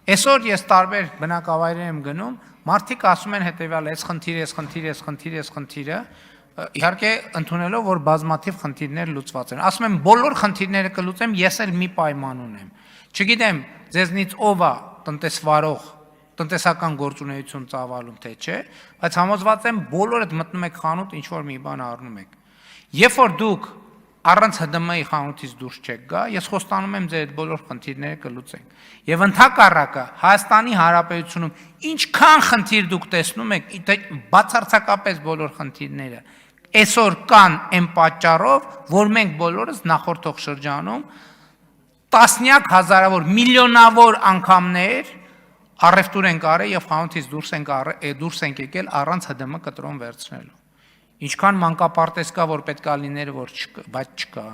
Այսօր ես տարբեր բնակավայրեր եմ գնում, մարդիկ ասում են հետևյալը, այս խնդիրը, իհարկե ընդունելով, որ բազմաթիվ խնդիրներ լուծված են։ Ասում եմ, բոլոր խնդիրները կլուծեմ, ես էլ մի պայման ունեմ։ Չգիտեմ, ձեզնից ով է տնտեսվարող, տնտեսական գործունեություն ծավալում, թե չէ, բայց համոզված եմ, բոլորդ մտնում եք խանութ, ինչ որ մի բան առնում եք։ Երբ որ դուք առանց ՀԴՄ-ի խանութից դուրս չեք գա, ես խոստանում եմ ձեր այդ բոլոր խնդիրները կլուծենք։ Եվ ընդհակառակը Հայաստանի Հանրապետությունում ինչքան խնդիր դուք տեսնում եք, բացարձակապես բոլոր խնդիրները այսօր կան այն պատճառով, որ մենք բոլորս նախորդող շրջանում տասնյակ հազարավոր, միլիոնավոր անգամներ առևտուր ենք արել եւ խանութից դուրս ենք եկել առանց ՀԴՄ կտրոն վերցնելու։ Ինչքան մանկապարտեզ կա, որ պետք է լիներ, բայց չկա,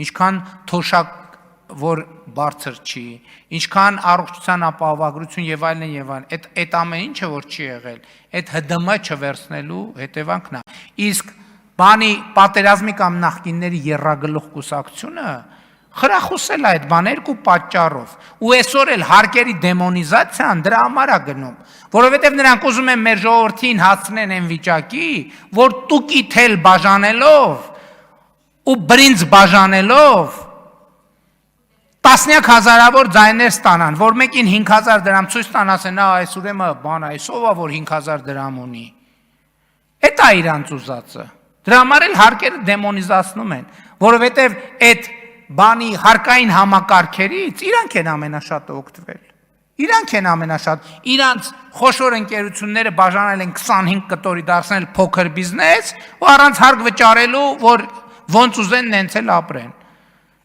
ինչքան թոշակ, որ բարձր չի, ինչքան առողջության ապահովագրություն եւ այլն, այդ ամեն ինչը որ չի եղել, այդ ՀԴՄ չվերցնելու հետևանքն է։ Իսկ բանի պատերազմի կամ նախկինների եռագլուխ կուսակցությունը խրախուսել է այդ բան երկու պատճառով, ու այսօր էլ հարկերի դեմոնիզացիան դրա համար է գնում, որովհետև նրանք ուզում են մեր ժողովրդին հասցնեն այն վիճակի, որ տուկի թել բաժանելով ու բրինձ բաժանելով տասնյակ հազարավոր ձայներ ստանան, որ մեկին 5000 դրամ ցույց տան, ասեն, այս ուրեմն բան է, ով է որ 5000 դրամ ունի։ Էդ է իրանց ուզածը։ Դրա համար էլ հարկերը դեմոնիզացնում են, որովհետև այդ բանի հարկային համակարգերից իրանք են ամենաշատը օգտվել։ Իրանք են ամենաշատ, իրանց խոշոր ընկերությունները բաժանել են 25 կտորի դարձնել փոքր բիզնես ու առանց հարկ վճարելու, որ ոնց ուզեն նենց էլ ապրեն։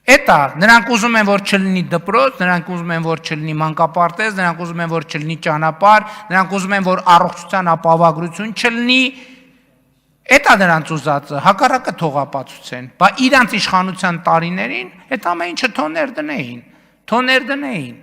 Էդ է, նրանք ուզում են, որ չլինի դպրոց, նրանք ուզում են, որ չլինի մանկապարտեզ, նրանք ուզում են, որ չլինի ճանապարհ, նրանք ուզում են, որ առողջության ապահովագրություն չլինի։ Էդ է նրանց ուզածը, հակառակը թողապացուցեն, բա իրանց իշխանության տարիներին այդ ամեն ինչը թոներ դնեին։